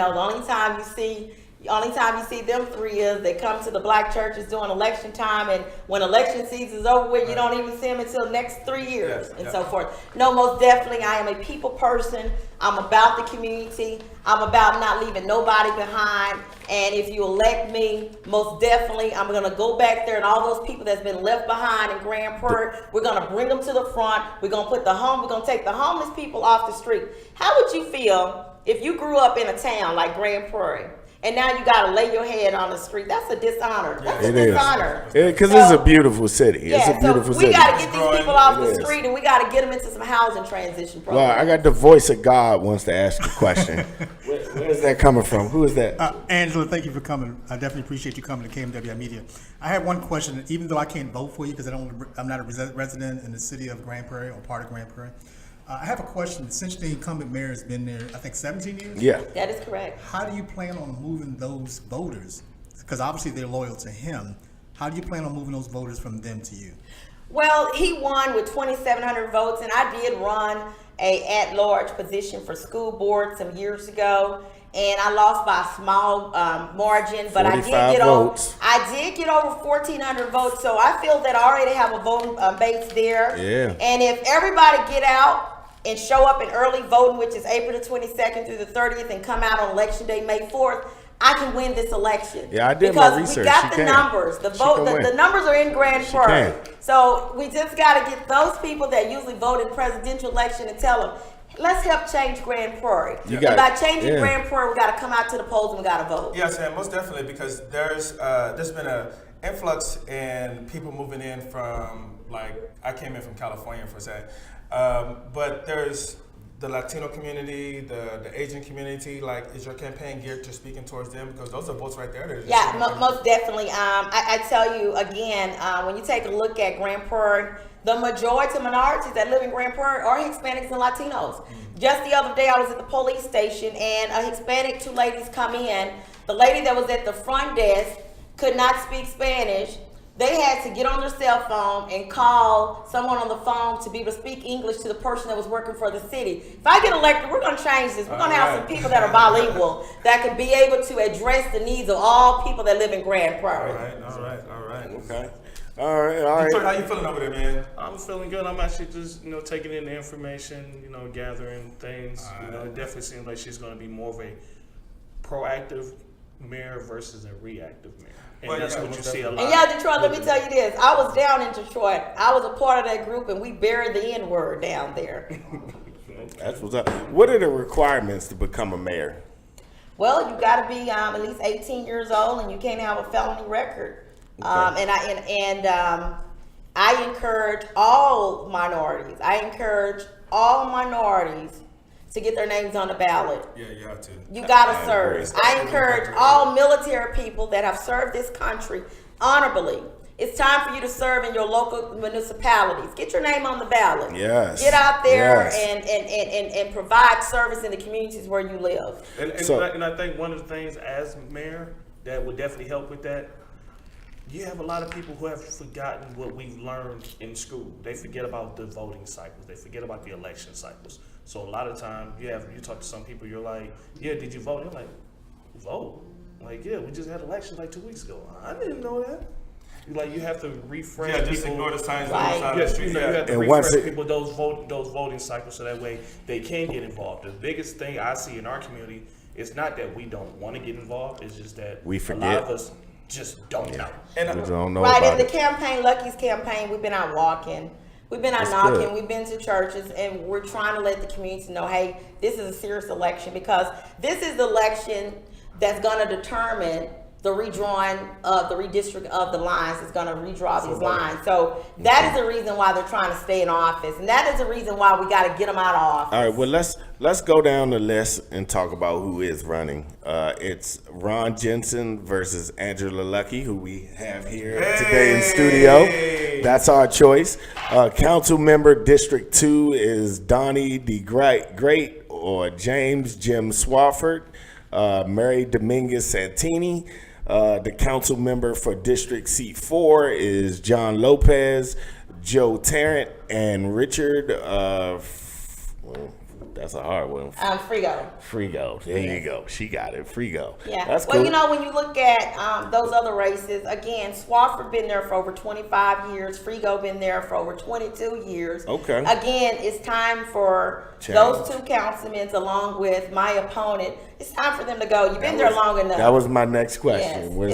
only time you see them 3 years, they come to the black churches during election time, and when election season is over with, you don't even see them until next 3 years and so forth. No, most definitely, I am a people person. I'm about the community. I'm about not leaving nobody behind. And if you elect me, most definitely, I'm going to go back there, and all those people that's been left behind in Grand Prairie, we're going to bring them to the front. We're going to take the homeless people off the street. How would you feel if you grew up in a town like Grand Prairie, and now you got to lay your head on the street? That's a dishonor. That's a dishonor. Because it's a beautiful city. It's a beautiful city. We got to get these people off the street, and we got to get them into some housing transition programs. Well, I got the voice of God wants to ask a question. Where is that coming from? Who is that? Angela, thank you for coming. I definitely appreciate you coming to KMWI Media. I have one question, even though I can't vote for you because I'm not a resident in the city of Grand Prairie or part of Grand Prairie. I have a question. Since the incumbent mayor has been there, I think 17 years? Yeah. That is correct. How do you plan on moving those voters? Because obviously they're loyal to him. How do you plan on moving those voters from them to you? Well, he won with 2,700 votes, and I did run a at-large position for school board some years ago, and I lost by a small margin, but I did 45 votes. I did get over 1,400 votes, so I feel that I already have a voting base there. Yeah. And if everybody get out and show up in early voting, which is April the 22nd through the 30th, and come out on Election Day, May 4th, I can win this election. Yeah, I did my because research. we got She the can. numbers. The She vote, can win. the numbers are in Grand Prairie. can. So we just got to get those people that usually vote in presidential election and tell them, let's help change Grand Prairie. You And got by it. changing Yeah. Grand Prairie, we got to come out to the polls and we got to vote. Yes, and most definitely, because there's been a influx in people moving in from, like, I came in from California for a second, but there's the Latino community, the Asian community. Like, is your campaign geared to speaking towards them? Because those are votes right there. that are just Yeah, sitting there. most definitely. I tell you again, when you take a look at Grand Prairie, the majority of minorities that live in Grand Prairie are Hispanics and Latinos. Just the other day, I was at the police station, and a Hispanic, two ladies come in. The lady that was at the front desk could not speak Spanish. They had to get on their cell phone and call someone on the phone to be able to speak English to the person that was working for the city. If I get elected, we're going to change this. We're going to have some people that are bilingual that could be able to address the needs of all people that live in Grand Prairie. All right. Okay. All right. Detroit, how you feeling over there, man? I'm feeling good. I'm actually just, taking in the information, gathering things. It definitely seems like she's going to be more of a proactive mayor versus a reactive mayor. And Well, that's yeah, what you most see a lot. And yeah, Detroit, let me tell you this. I was down in Detroit. I was a part of that group, and we buried the N-word down there. That's what's up. What are the requirements to become a mayor? Well, you got to be at least 18 years old, and you can't have a felony record. Okay. I encourage all minorities. To get their names on the ballot. Yeah, you have to. You gotta I serve. agree. I encourage all military people that have served this country honorably. It's time for you to serve in your local municipalities. Get your name on the ballot. Yes. Get out there Yes. and provide service in the communities where you live. And I think one of the things as mayor that would definitely help with that, you have a lot of people who have forgotten what we've learned in school. They forget about the voting cycles. They forget about the election cycles. So a lot of time you talk to some people, you're like, yeah, did you vote? They're like, vote? Like, yeah, we just had elections like 2 weeks ago. I didn't know that. You have to refresh Yeah, just people. ignore the signs Right. on the side of the Yes, street. you have to And once refresh it- people those voting cycles so that way they can get involved. The biggest thing I see in our community is not that we don't want to get involved. It's just that We a forget. lot of us just don't know. We don't know Right, about in the it. campaign, Lucky's campaign, we've been out walking. We've been out That's knocking, good. we've been to churches, and we're trying to let the community know, hey, this is a serious election, because this is the election that's gonna determine the redrawing of the redistrict of the lines. It's gonna redraw these lines. So that is the reason why they're trying to stay in office, and that is the reason why we gotta get them out of office. All right, well, let's go down the list and talk about who is running. It's Ron Jensen versus Angela Luckey, who we have here today in studio. That's our choice. Council member District 2 is Donnie D. Great or James Jim Swafford, Mary Dominguez Santini. The council member for District Seat 4 is John Lopez, Joe Tarrant, and Richard. That's a hard one. Frigo. Frigo. There you go. She got it. Frigo. Yeah. That's Well, cool. you know, when you look at those other races, again, Swafford been there for over 25 years. Frigo been there for over 22 years. Okay. Again, it's time for Change. those two councilmen, along with my opponent. It's time for them to go. You've been there long enough. That was my next question. Yes.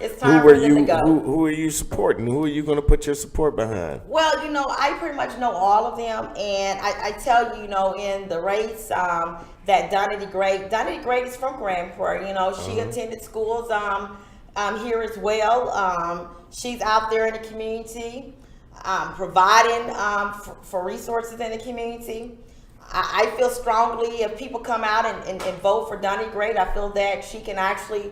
It's time who were for them you? to go. Who are you supporting? Who are you going to put your support behind? Well, you know, I pretty much know all of them, and I tell you, you know, in the race, that Donnie D. Great is from Grand Prairie. You know, she attended schools here as well. She's out there in the community, providing for resources in the community. I feel strongly if people come out and vote for Donnie Great, I feel that she can actually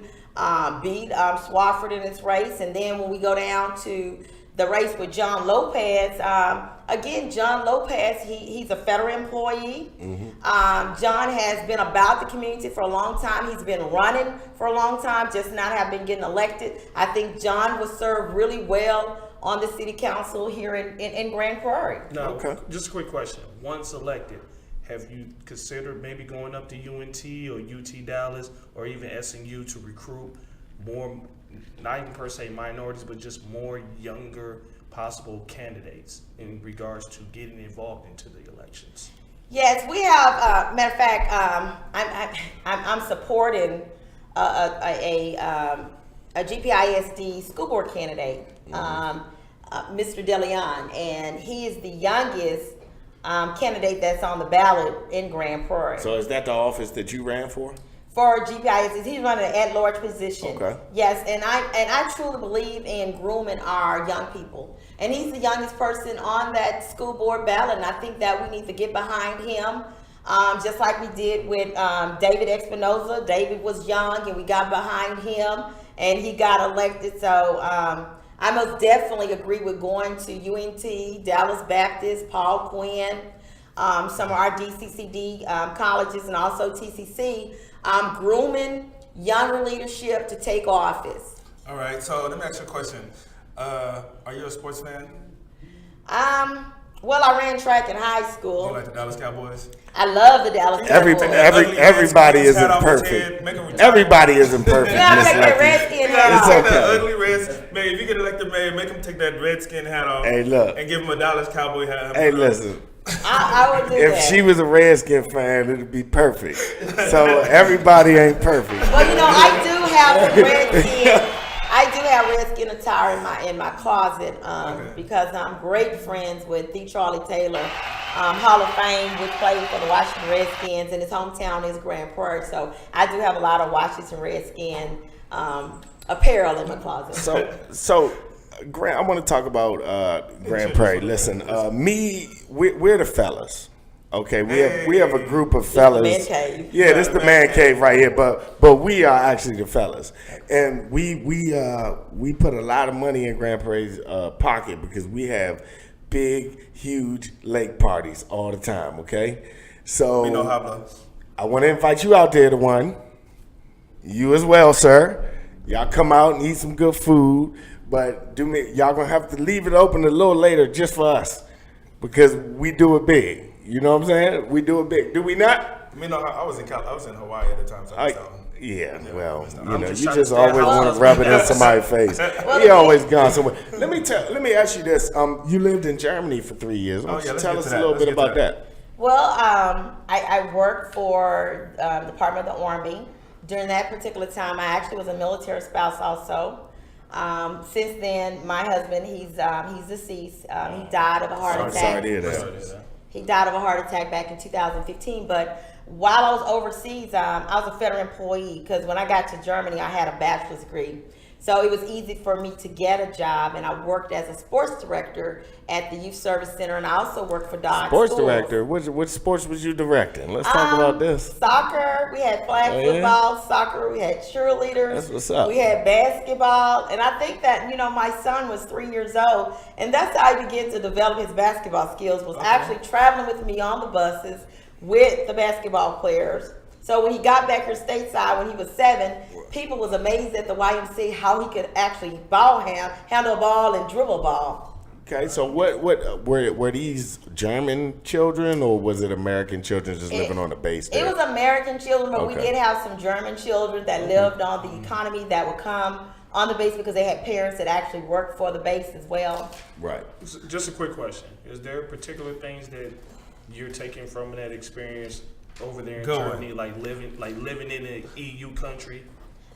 beat Swafford in this race. And then when we go down to the race with John Lopez. Again, John Lopez, he's a federal employee. John has been about the community for a long time. He's been running for a long time, just not have been getting elected. I think John will serve really well on the city council here in Grand Prairie. Now, just a quick question. Once elected, have you considered maybe going up to UNT or UT Dallas or even SNU to recruit more, not even per se minorities, but just more younger possible candidates in regards to getting involved into the elections? Yes, we have. Matter of fact, I'm supporting a GPISD school board candidate, Mr. DeLeon, and he is the youngest candidate that's on the ballot in Grand Prairie. So is that the office that you ran for? For GPISD, he's running an at-large position. Okay. Yes, and I truly believe in grooming our young people. And he's the youngest person on that school board ballot, and I think that we need to get behind him, just like we did with David Espinoza. David was young, and we got behind him, and he got elected. So I most definitely agree with going to UNT, Dallas Baptist, Paul Quinn, some of our DCCD colleges, and also TCC, grooming younger leadership to take office. All right, so let me ask you a question. Are you a sports fan? Well, I ran track in high school. You like the Dallas Cowboys? I love the Dallas Cowboys. Everybody isn't perfect. Everybody isn't perfect. Yeah, Miss take that Lucky. redskin hat It's off. okay. That ugly red, man, if you get elected mayor, make him take that redskin hat off. Hey, look. And give him a Dallas Cowboy hat. Hey, listen. I would do If that. she was a Redskin fan, it'd be perfect. So everybody ain't perfect. Well, you know, I do have some redskin. I do have redskin attire in my closet because I'm great friends with the Charlie Taylor, Hall of Fame, which played for the Washington Redskins, and his hometown is Grand Prairie. So I do have a lot of Washington Redskin apparel in my closet. So Grant, I want to talk about Grand Prairie. Listen, we're the fellas. Okay, we have a group of fellas. Man cave. Yeah, this is the man cave right here. But we are actually the fellas, and we put a lot of money in Grand Prairie's pocket because we have big, huge lake parties all the time. Okay, so We know how I want to invite you out there to one. You as well, sir. Y'all come out and eat some good food, but y'all gonna have to leave it open a little later just for us because we do it big. You know what I'm saying? We do it big. Do we not? I was in Hawaii at the time, so I well, I'm you just just trying to always stay want out. to rub it in somebody's face. He always gone somewhere. Let me ask you this. You lived in Germany for 3 years. Why don't you let's tell get us to a that. little Let's bit get to about that? Well, I worked for the Department of the Army. During that particular time, I actually was a military spouse also. Since then, my husband, he's deceased. He died of a heart attack. Sorry to hear that. He died of a heart attack back in 2015. But while I was overseas, I was a federal employee because when I got to Germany, I had a bachelor's degree. So it was easy for me to get a job, and I worked as a sports director at the Youth Service Center, and I also worked for Dodge Sports Schools. director? Which sports was you directing? Let's talk about this. Soccer, we had flag football, soccer, we had cheerleaders. That's what's up. We had basketball, and I think that, my son was 3 years old, and that's how I began to develop his basketball skills, was actually traveling with me on the buses with the basketball players. So when he got back here stateside when he was 7, people was amazed at the YMCA how he could actually handle a ball and dribble a ball. Okay, so what were these German children or was it American children just living on the base there? It was American children, but we Okay. did have some German children that lived on the economy that would come on the base because they had parents that actually worked for the base as well. Right. Just a quick question. Is there particular things that you're taking from that experience over there in Germany, like living in an EU country?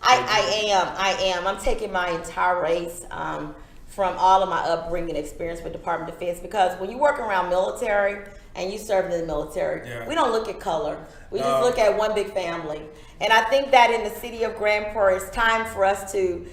I am. I'm taking my entire race from all of my upbringing experience with Department of Defense because when you work around military and you serve in the military, we don't look at color. We just look at one big family. And I think that in the city of Grand Prairie, it's time for us to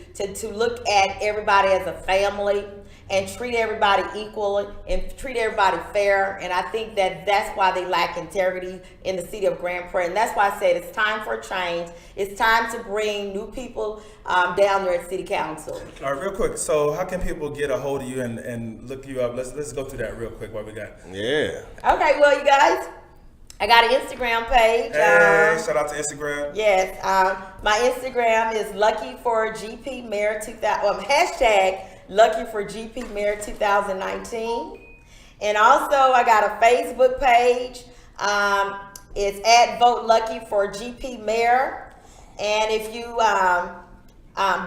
look at everybody as a family. and treat everybody equal and treat everybody fair. And I think that that's why they lack integrity in the city of Grand Prairie. And that's why I said it's time for a change. It's time to bring new people down there at City Council. All right, real quick. So how can people get a hold of you and look you up? Let's go through that real quick. What we got? Yeah. Okay, well, you guys, I got an Instagram page. Hey, shout out to Instagram. Yes, my Instagram is Lucky for GP Mayor 2000. Hashtag Lucky for GP Mayor 2019. And also, I got a Facebook page. It's at Vote Lucky for GP Mayor. And if you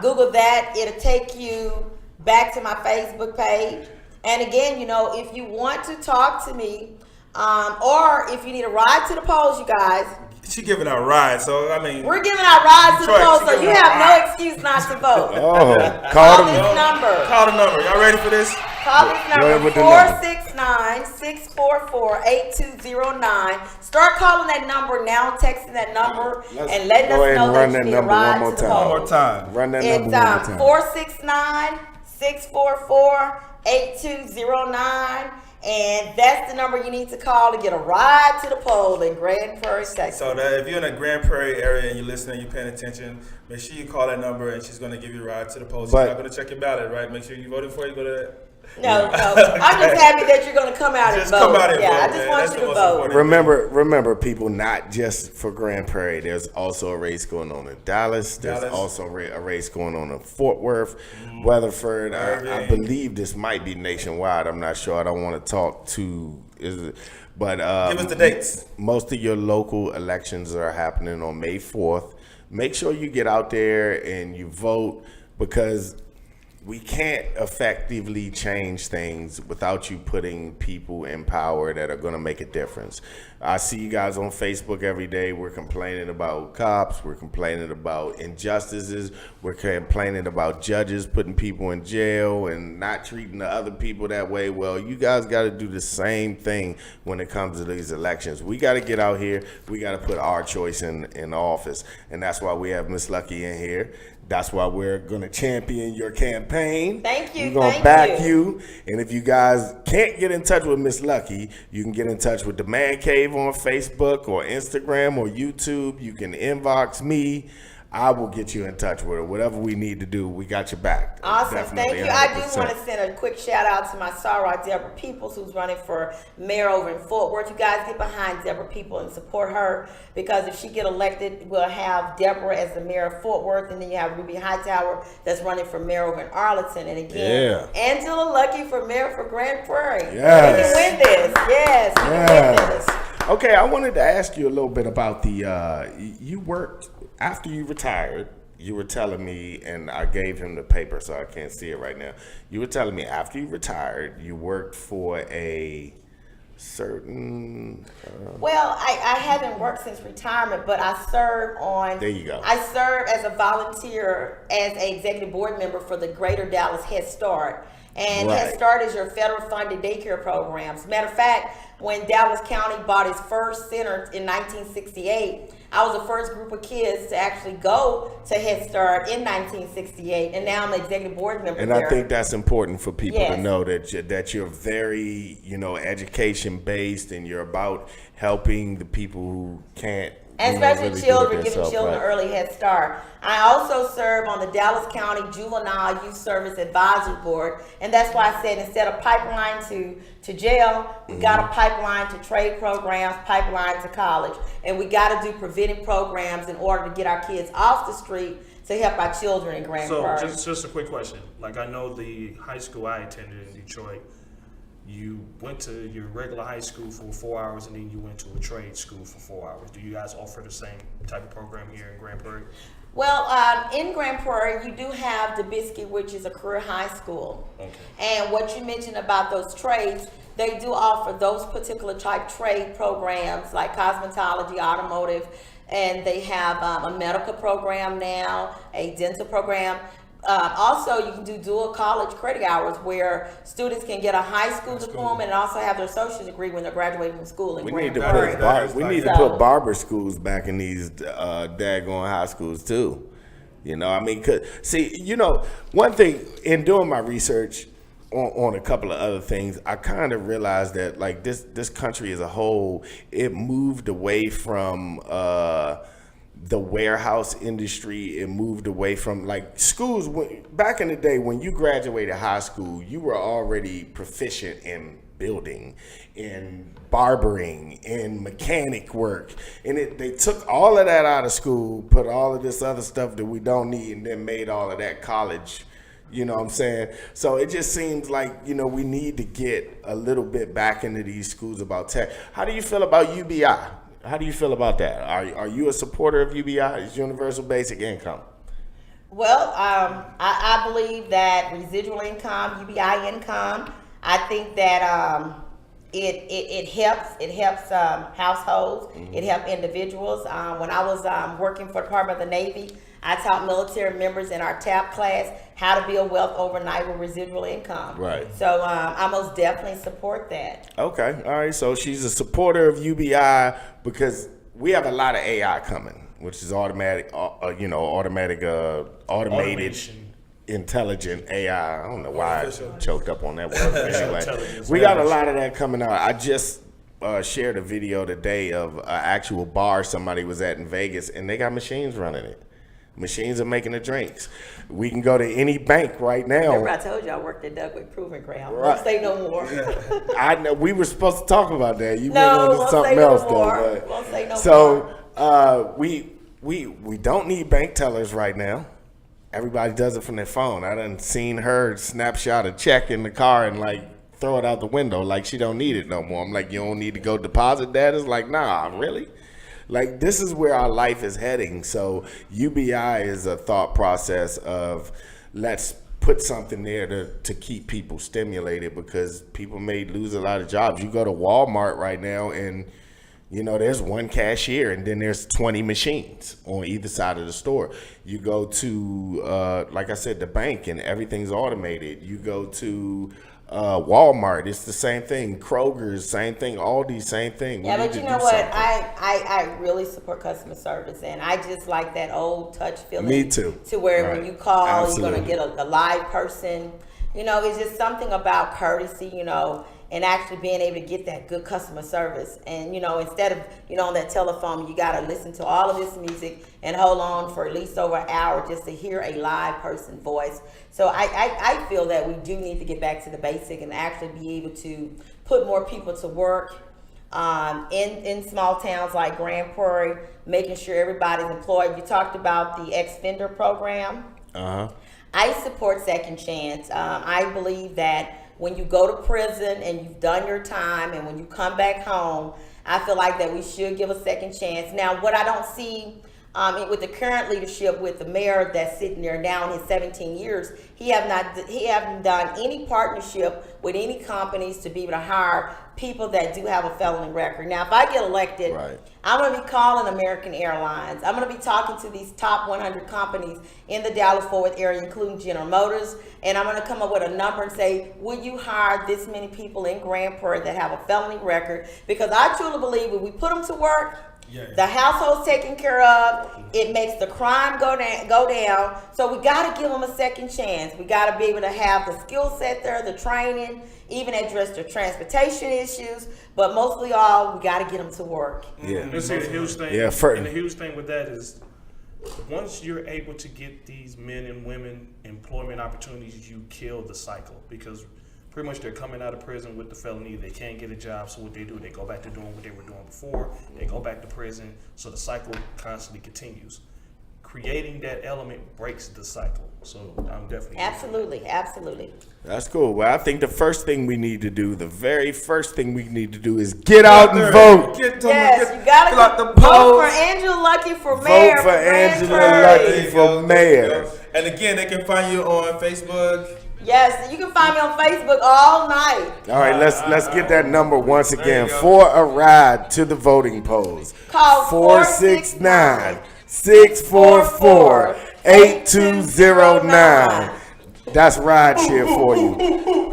Google that, it'll take you back to my Facebook page. And again, you know, if you want to talk to me, or if you need a ride to the polls, you guys. She giving out rides, so I mean. We're giving out rides to the Detroit, polls, she so you giving have out no rides. excuse not to vote. Oh, Call call this them. number. Call the number. Y'all ready for this? Call this Go ahead number, with the number. 469-644-8209. Start calling that number now, texting that number, Let's and letting go us ahead know and that run you that need a number ride one more to the time. polls. One more time. Run that It's number one more time. 469-644-8209. And that's the number you need to call to get a ride to the poll in Grand Prairie, Texas. So that if you're in the Grand Prairie area and you're listening, you're paying attention, make sure you call that number and she's going to give you a ride to the polls. She's But- not going to check your ballot, right? Make sure you voted before you go to that. No, I'm just happy that you're going to come out Just and vote. come out and yeah, vote, I just man. want That's you the to most vote. important. Remember, people, not just for Grand Prairie. There's also a race going on in Dallas. There's Dallas. also a race going on in Fort Worth, Weatherford. I Irving. believe this might be nationwide. I'm not sure. I don't want to talk to. But Give us the dates. most of your local elections are happening on May 4th. Make sure you get out there and you vote, because we can't effectively change things without you putting people in power that are going to make a difference. I see you guys on Facebook every day. We're complaining about cops. We're complaining about injustices. We're complaining about judges putting people in jail and not treating the other people that way. Well, you guys got to do the same thing when it comes to these elections. We got to get out here. We got to put our choice in office. And that's why we have Miss Lucky in here. That's why we're going to champion your campaign. Thank you, We're going to thank back you. you. And if you guys can't get in touch with Miss Lucky, you can get in touch with the Man Cave on Facebook or Instagram or YouTube. You can inbox me. I will get you in touch with her. Whatever we need to do, we got your back. Awesome, Definitely, thank you. I do 100%. want to send a quick shout out to my soror, Deborah Peoples, who's running for mayor over in Fort Worth. You guys get behind Deborah Peoples and support her, because if she get elected, we'll have Deborah as the mayor of Fort Worth, and then you have Ruby Hightower that's running for mayor over in Arlington. And again, Angela Lucky for mayor for Grand Prairie. Yes. We can win this. Yes, we can win this. Okay, I wanted to ask you a little bit about the, you worked, after you retired, you were telling me, and I gave him the paper so I can't see it right now. You were telling me after you retired, you worked for a certain... Well, I haven't worked since retirement, but I serve on... There you go. I serve as a volunteer, as an executive board member for the Greater Dallas Head Start. And Right. Head Start is your federal funded daycare programs. Matter of fact, when Dallas County bought its first center in 1968, I was the first group of kids to actually go to Head Start in 1968, and now I'm an executive board member And there. I think that's important for people to Yes. know that you're very, education based, and you're about helping the people who can't. And especially really do it children, giving themselves, children an right? early head start. I also serve on the Dallas County Juvenile Youth Service Advisory Board, and that's why I said instead of pipeline to jail, we got a pipeline to trade programs, pipeline to college, and we got to do preventive programs in order to get our kids off the street to help our children in Grand So Prairie. just a quick question. Like, I know the high school I attended in Detroit, you went to your regular high school for 4 hours and then you went to a trade school for 4 hours. Do you guys offer the same type of program here in Grand Prairie? Well, in Grand Prairie, you do have DeBisky, which is a career high school. Okay. And what you mentioned about those trades, they do offer those particular type trade programs like cosmetology, automotive, and they have a medical program now, a dental program. Also, you can do dual college credit hours where students can get a high school diploma and also have their associate's degree when they're graduating from school. We need to Prairie. put barber schools back in these daggone high schools too. One thing in doing my research on a couple of other things, I kind of realized that like this country as a whole, it moved away from the warehouse industry. It moved away from like schools. Back in the day when you graduated high school, you were already proficient in building, in barbering, in mechanic work, and they took all of that out of school, put all of this other stuff that we don't need, and then made all of that college. You know what I'm saying? So it just seems like, you know, we need to get a little bit back into these schools about tech. How do you feel about UBI? How do you feel about that? Are you a supporter of UBI? It's Universal Basic Income. Well, I believe that residual income, UBI income, I think that it helps households. Mm-hmm. It helps individuals. When I was working for the Department of the Navy, I taught military members in our TAP class how to build wealth overnight with residual income. Right. So I most definitely support that. Okay. All right. So she's a supporter of UBI because we have a lot of AI coming, which is automated, Automation. intelligent AI. I don't know why I choked up on that word. Anyway, Intelligence. we got a lot of that coming out. I just shared a video today of an actual bar somebody was at in Vegas, and they got machines running it. Machines are making the drinks. We can go to any bank right now. Remember I told you I worked at Dougwood Proving Ground. Right. Won't say no more. I know we were supposed to talk about that. You've No, been on to won't something say no else more. though. But, Won't say no so we don't need bank tellers right now. Everybody does it from their phone. I done seen her snapshot a check in the car and like throw it out the window like she don't need it no more. I'm like, you don't need to go deposit that? It's like, nah, really? Like, this is where our life is heading. So UBI is a thought process of let's put something there to keep people stimulated because people may lose a lot of jobs. You go to Walmart right now and, you know, there's one cashier and then there's 20 machines on either side of the store. You go to, like I said, the bank and everything's automated. You go to Walmart, it's the same thing. Kroger's, same thing. Aldi, same thing. Yeah, but you know what? I really support customer service, and I just like that old touch feeling. Me too. To where Right. when you call, Absolutely. you're going to get a live person. You know, it's just something about courtesy, you know, and actually being able to get that good customer service. And, you know, instead of, you know, on that telephone, you got to listen to all of this music and hold on for at least over an hour just to hear a live person voice. So I feel that we do need to get back to the basic and actually be able to put more people to work in small towns like Grand Prairie, making sure everybody's employed. You talked about the ex-offender program. Uh-huh. I support Second Chance. I believe that when you go to prison and you've done your time and when you come back home, I feel like that we should give a second chance. Now, what I don't see with the current leadership, with the mayor that's sitting there now in his 17 years, he haven't done any partnership with any companies to be able to hire people that do have a felony record. Now, if I get elected, Right. I'm going to be calling American Airlines. I'm going to be talking to these top 100 companies in the Dallas-Fort Worth area, including General Motors, and I'm going to come up with a number and say, will you hire this many people in Grand Prairie that have a felony record? Because I truly believe if we put them to work, the household's taken care of, it makes the crime go down. So we got to give them a second chance. We got to be able to have the skill set there, the training, even address the transportation issues, but mostly all, we got to get them to work. Yeah. Let's see, the huge thing. Yeah, and the huge thing with that is, once you're able to get these men and women employment opportunities, you kill the cycle, because pretty much they're coming out of prison with the felony. They can't get a job, so what they do, they go back to doing what they were doing before. They go back to prison, so the cycle constantly continues. Creating that element breaks the cycle. So I'm definitely Absolutely. That's cool. Well, I think the very first thing we need to do is get out and vote. Get to Yes, get, you got fill out to the vote for polls. Angela Luckey for mayor. Vote for Grand Angela Prairie. Luckey for mayor. And again, they can find you on Facebook. Yes, you can find me on Facebook all night. All right, let's get that number once again you go. for a ride to the voting polls. Call 469-644-8209. That's rideshare for you.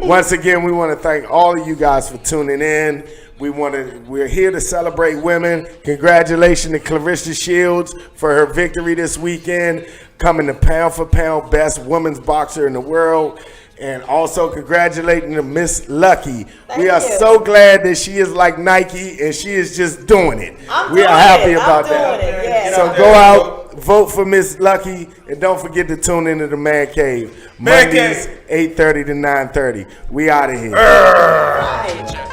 Once again, we want to thank all of you guys for tuning in. We're here to celebrate women. Congratulations to Clarissa Shields for her victory this weekend, coming to pound for pound best women's boxer in the world. And also congratulating to Miss Lucky. We are you. so glad that she is like Nike and she is just doing it. I'm We are doing happy it. about I'm that. doing it, yes. So go out, vote for Miss Lucky, and don't forget to tune into the Man Cave. Man Mondays, Cave. 8:30 to 9:30. We out of here. Right.